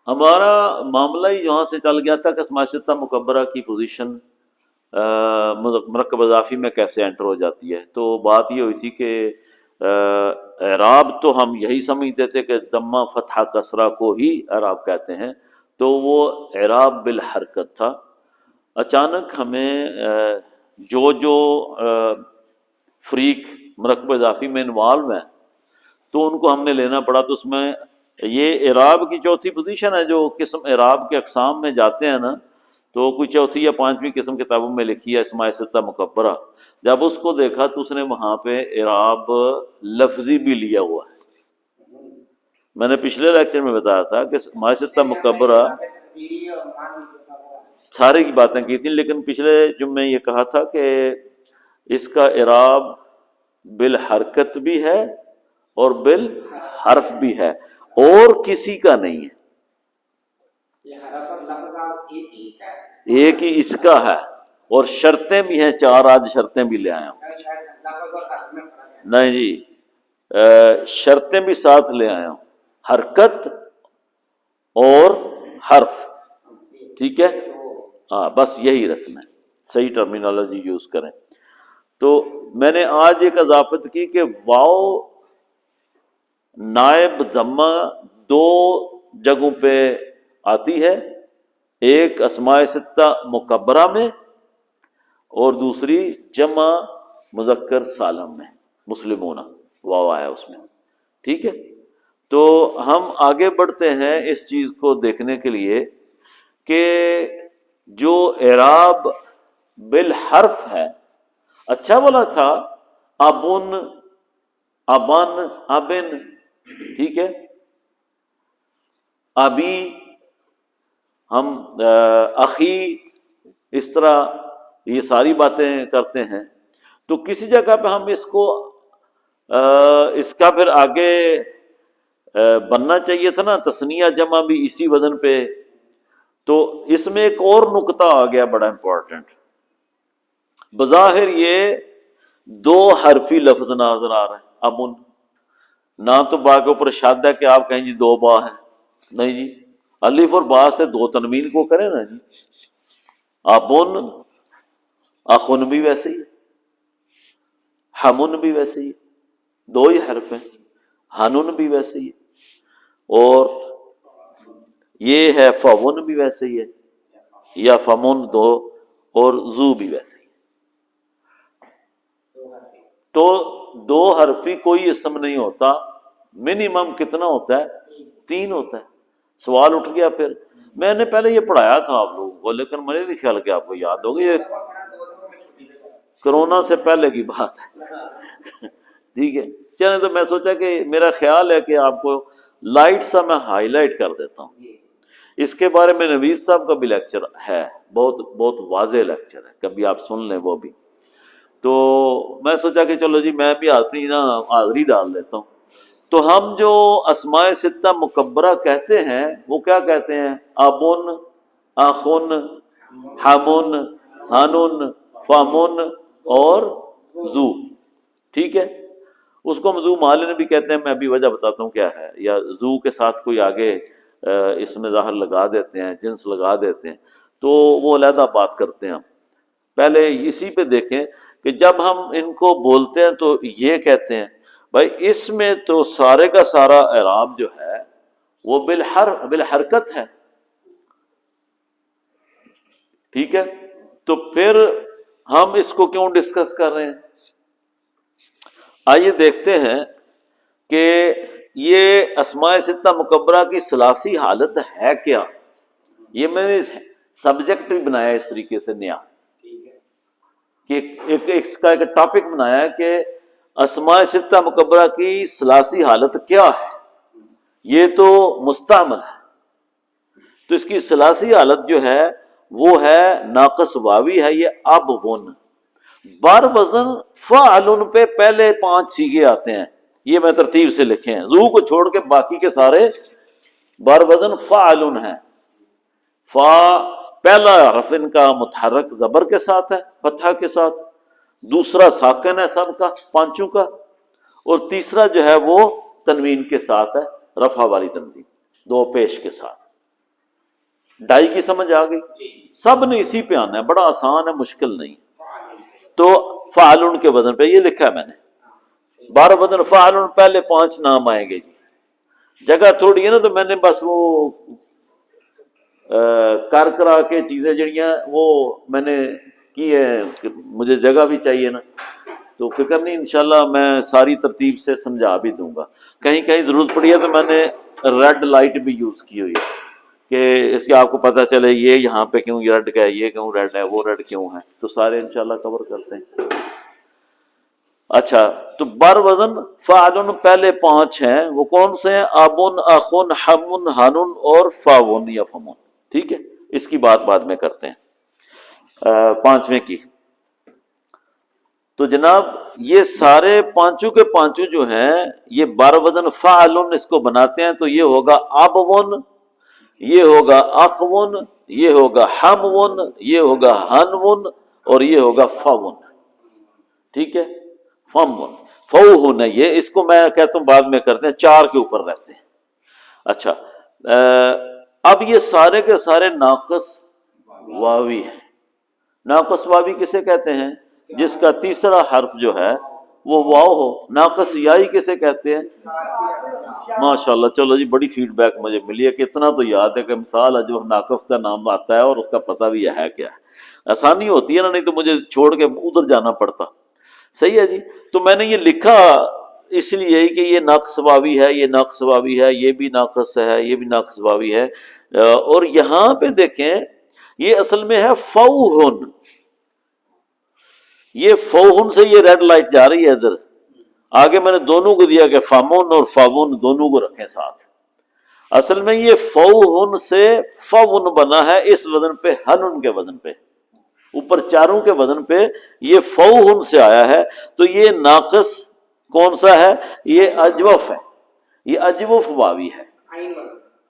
ہمارا معاملہ ہی یہاں سے چل گیا تھا کہ اسماء ستہ مکبرہ کی پوزیشن مرکب اضافی میں کیسے انٹر ہو جاتی ہے. تو بات یہ ہوئی تھی کہ اعراب تو ہم یہی سمجھتے تھے کہ ضمہ فتحہ کسرہ کو ہی اعراب کہتے ہیں، تو وہ اعراب بالحرکت تھا. اچانک ہمیں جو فریق مرکب اضافی میں انوالو ہیں تو ان کو ہم نے لینا پڑا. تو اس میں یہ اعراب کی چوتھی پوزیشن ہے، جو قسم اعراب کے اقسام میں جاتے ہیں نا، تو کوئی چوتھی یا پانچویں قسم کتابوں میں لکھی ہے اسماء ستہ مکبرہ. جب اس کو دیکھا تو اس نے وہاں پہ اعراب لفظی بھی لیا ہوا ہے. میں نے پچھلے لیکچر میں بتایا تھا کہ اسماء ستہ مکبرہ سارے کی باتیں کی تھیں، لیکن پچھلے جمعے یہ کہا تھا کہ اس کا اعراب بالحرکت بھی ہے اور بالحرف بھی ہے، اور کسی کا نہیں ہے. ایک ہی اس کا ہے، اور شرطیں بھی ہیں 4. آج شرطیں بھی لے آیا ہوں. نہیں جی، شرطیں بھی ساتھ لے آیا ہوں، حرکت اور حرف. ٹھیک ہے، ہاں بس یہی رکھنا ہے، صحیح ٹرمینالوجی یوز کریں. تو میں نے آج ایک اضافت کی کہ واو نائب ضمہ 2 جگہوں پہ آتی ہے، ایک اسماء ستہ مکبرہ میں اور دوسری جمع مذکر سالم میں، مسلمون واو آیا اس میں. ٹھیک ہے، تو ہم آگے بڑھتے ہیں اس چیز کو دیکھنے کے لیے کہ جو اعراب بالحرف ہے. اچھا بولا تھا ابن، ابن، ابن، ٹھیک ہے، ابی، ہم اخی، اس طرح یہ ساری باتیں کرتے ہیں. تو کسی جگہ پہ ہم اس کو اس کا پھر آگے بننا چاہیے تھا نا، تثنیہ جمع بھی اسی وزن پہ. تو اس میں ایک اور نقطہ آ گیا بڑا امپورٹنٹ. بظاہر یہ 2 حرفی لفظ نظر آ رہا ہے. ابن نہ تو با کے اوپر شاد ہے کہ آپ کہیں جی 2 با ہیں، نہیں جی، الف اور با سے 2 تنوین کو کریں نا جی. ابن، اخن بھی ویسے ہی، ہمن بھی ویسے ہی، 2 ہی حرف ہیں. ہنن بھی ویسے ہی، اور یہ ہے فون بھی ویسے ہی ہے، یا فمن 2، اور زو بھی ویسے ہی. تو 2 حرفی کوئی اسم نہیں ہوتا، منیمم کتنا ہوتا ہے؟ 3 ہوتا ہے. سوال اٹھ گیا پھر، میں نے پہلے یہ پڑھایا تھا آپ لوگوں کو، لیکن مجھے نہیں خیال کہ آپ کو یاد ہوگا، یہ کرونا سے پہلے کی بات ہے. ٹھیک ہے، چلیں تو میں سوچا کہ میرا خیال ہے کہ آپ کو لائٹ سا میں ہائی لائٹ کر دیتا ہوں. اس کے بارے میں نوید صاحب کا بھی لیکچر ہے، بہت واضح لیکچر ہے، کبھی آپ سن لیں وہ بھی. تو میں سوچا کہ چلو جی میں بھی اپنی نا حاضری ڈال دیتا ہوں. تو ہم جو اسماء ستہ مکبرہ کہتے ہیں وہ کیا کہتے ہیں؟ ابن، اخن، ہمن، ہنن، فمن اور زو. ٹھیک ہے، اس کو ہم زو مالن بھی کہتے ہیں. میں ابھی وجہ بتاتا ہوں کیا ہے. یا زو کے ساتھ کوئی آگے اس میں ظاہر لگا دیتے ہیں، جنس لگا دیتے ہیں، تو وہ علیحدہ بات کرتے ہیں. ہم پہلے اسی پہ دیکھیں کہ جب ہم ان کو بولتے ہیں تو یہ کہتے ہیں بھائی اس میں تو سارے کا سارا اعراب جو ہے وہ بالحرکت ہے. ٹھیک ہے، تو پھر ہم اس کو کیوں ڈسکس کر رہے ہیں؟ آئیے دیکھتے ہیں کہ یہ اسماء ستہ مکبرہ کی ثلاثی حالت ہے کیا. یہ میں نے سبجیکٹ بھی بنایا اس طریقے سے نیا، کہ اس کا ایک ٹاپک بنایا ہے کہ اسماء ستہ مکبرہ کی ثلاثی حالت کیا ہے. یہ تو مستعمل ہے، تو اس کی ثلاثی حالت جو ہے وہ ہے ناقص واوی ہے. یہ اب ون بر وزن فعلن پہ پہلے 5 سیغے آتے ہیں. یہ میں ترتیب سے لکھے ہیں، زو کو چھوڑ کے باقی کے سارے بر وزن فعلن ہیں. فا پہلا حرف ان کا متحرک زبر کے ساتھ ہے، فتحہ کے ساتھ. دوسرا ساکن ہے سب کا، 5 کا. اور تیسرا جو ہے وہ تنوین کے ساتھ ہے، رفع والی تنوین 2 پیش کے ساتھ. ڈائی کی سمجھ آ گئی؟ سب نے اسی پہ آنا ہے، بڑا آسان ہے، مشکل نہیں۔ تو فعلن کے وزن پہ یہ لکھا ہے میں نے، 12 وزن فعلن، پہلے 5 نام آئیں گے جی۔ جگہ تھوڑی ہے نا، تو میں نے بس وہ کر کرا کے چیزیں جڑیاں وہ میں نے کی ہے، مجھے جگہ بھی چاہیے نا، تو فکر نہیں، انشاءاللہ میں ساری ترتیب سے سمجھا بھی دوں گا۔ کہیں کہیں ضرورت پڑی ہے تو میں نے ریڈ لائٹ بھی یوز کی ہوئی ہے کہ اس کے آپ کو پتہ چلے یہ یہاں پہ کیوں ریڈ کا ہے، یہ کیوں ریڈ ہے، وہ ریڈ کیوں ہے، تو سارے انشاءاللہ کور کرتے ہیں۔ اچھا، تو بر وزن فعلن پہلے 5 ہیں، وہ کون سے ہیں؟ ابن، اخن، حمن، ہنن اور فاون یا فمن، ٹھیک ہے، اس کی بات بعد میں کرتے ہیں 5ویں کی۔ تو جناب یہ سارے پانچوں کے پانچوں جو ہیں یہ بر وزن فعلن اس کو بناتے ہیں، تو یہ ہوگا ابون، یہ ہوگا اخون، یہ ہوگا حمون، یہ ہوگا ہنون، اور یہ ہوگا فون، ٹھیک ہے، فمون، فوہن ہے یہ، اس کو میں کہتا ہوں بعد میں کرتے ہیں، 4 کے اوپر رہتے ہیں۔ اچھا، اب یہ سارے کے سارے ناقص واوی ہیں۔ ناقص واوی کسے کہتے ہیں؟ جس کا تیسرا حرف جو ہے وہ واو ہو۔ ناقص یائی کسے کہتے ہیں؟ ماشاءاللہ، چلو جی، بڑی فیڈ بیک مجھے ملی ہے کہ اتنا تو یاد ہے کہ مثال ہے جو ناقص کا نام آتا ہے اور اس کا پتہ بھی ہے کیا ہے، آسانی ہوتی ہے نا، نہیں تو مجھے چھوڑ کے ادھر جانا پڑتا۔ صحیح ہے جی، تو میں نے یہ لکھا اس لیے کہ یہ ناقص واوی ہے، یہ ناقص واوی ہے، یہ بھی ناقص ہے، یہ بھی ناقص واوی ہے، اور یہاں پہ دیکھیں یہ اصل میں ہے فوہن، یہ فوہن سے یہ ریڈ لائٹ جا رہی ہے ادھر آگے، میں نے دونوں کو دیا کہ فامون اور فاون دونوں کو رکھیں ساتھ۔ اصل میں یہ فوہن سے فون بنا ہے اس وزن پہ، ہنن کے وزن پہ، اوپر 4 کے وزن پہ یہ فوہن سے آیا ہے، تو یہ ناقص کون سا ہے؟ یہ اجوف ہے، یہ اجوف واوی ہے،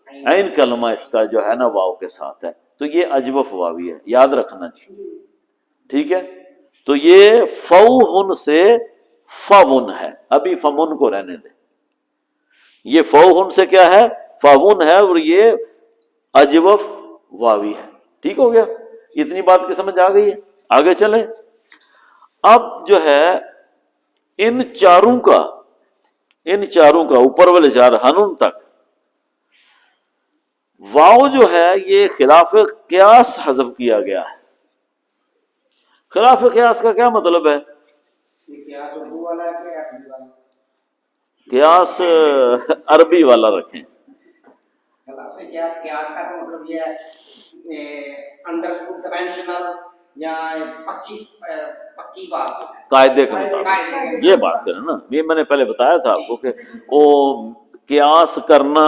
عین کلمہ اس کا جو ہے نا واو کے ساتھ ہے، تو یہ اجوف واوی ہے، یاد رکھنا جی، ٹھیک ہے۔ تو یہ فوہن سے فون ہے، ابھی فمن کو رہنے دیں، یہ فوہن سے کیا ہے؟ فون ہے، اور یہ اجوف واوی ہے، ٹھیک ہو گیا؟ اتنی بات کی سمجھ آ گئی ہے؟ آگے چلیں۔ اب جو ہے ان چاروں کا اوپر والے 4 ہنون تک واو جو ہے یہ خلاف قیاس حذف کیا گیا ہے۔ خلاف قیاس کا کیا مطلب ہے؟ قیاس عربی والا رکھیں۔ قیاس کا مطلب یہ ہے انڈرسٹوڈ کنونشنل یا پکی بات، قاعدے کے مطابق یہ بات کریں نا، یہ میں نے پہلے بتایا تھا آپ کو کہ وہ قیاس کرنا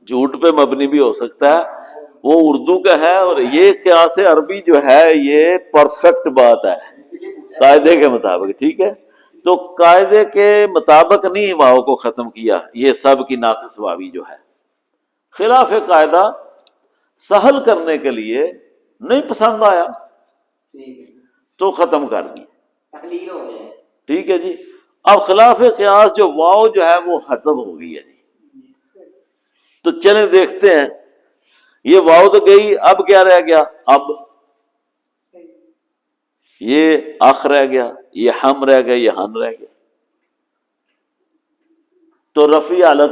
جھوٹ پہ مبنی بھی ہو سکتا ہے، وہ اردو کا ہے، اور یہ قیاس عربی جو ہے یہ پرفیکٹ بات ہے قاعدے کے مطابق، ٹھیک ہے۔ تو قاعدے کے مطابق نہیں واو کو ختم کیا، یہ سب کی ناقص واوی جو ہے خلاف قاعدہ سہل کرنے کے لیے نہیں پسند آیا تو ختم کر دی، ٹھیک ہے جی۔ اب خلاف قیاس جو واو جو ہے وہ ختم ہو گئی ہے جی، تو چلیں دیکھتے ہیں، یہ واو تو گئی، اب کیا رہ گیا؟ اب یہ اخ رہ گیا، یہ ہم رہ گیا، یہ ہن رہ گیا، تو رفع حالت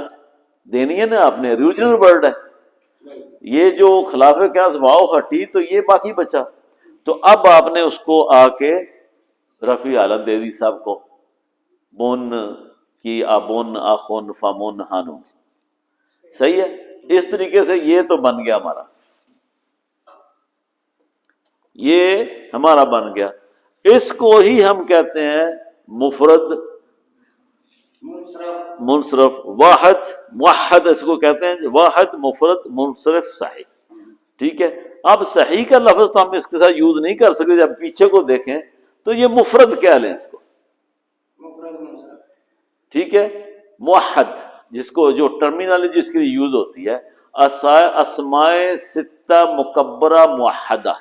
دینی ہے نا آپ نے، ریوجنل ورڈ ہے یہ، جو خلاف قیاس واو ہٹی تو یہ باقی بچا، تو اب آپ نے اس کو آ کے رفع حالت دے دی سب کو، بون کی ابون، اخون، فامون، ہانون، صحیح ہے۔ اس طریقے سے یہ تو بن گیا ہمارا، یہ ہمارا بن گیا، اس کو ہی ہم کہتے ہیں مفرد منصرف، واحد موحد اس کو کہتے ہیں، واحد مفرد منصرف صحیح، ٹھیک ہے۔ اب صحیح کا لفظ تو ہم اس کے ساتھ یوز نہیں کر سکتے، جب پیچھے کو دیکھیں تو یہ مفرد کہہ لیں اس کو، ٹھیک ہے۔ موحد جس کو جو ٹرمینالوجی اس کے لیے یوز ہوتی ہے، اسماء 6 مکبرہ موحدہ،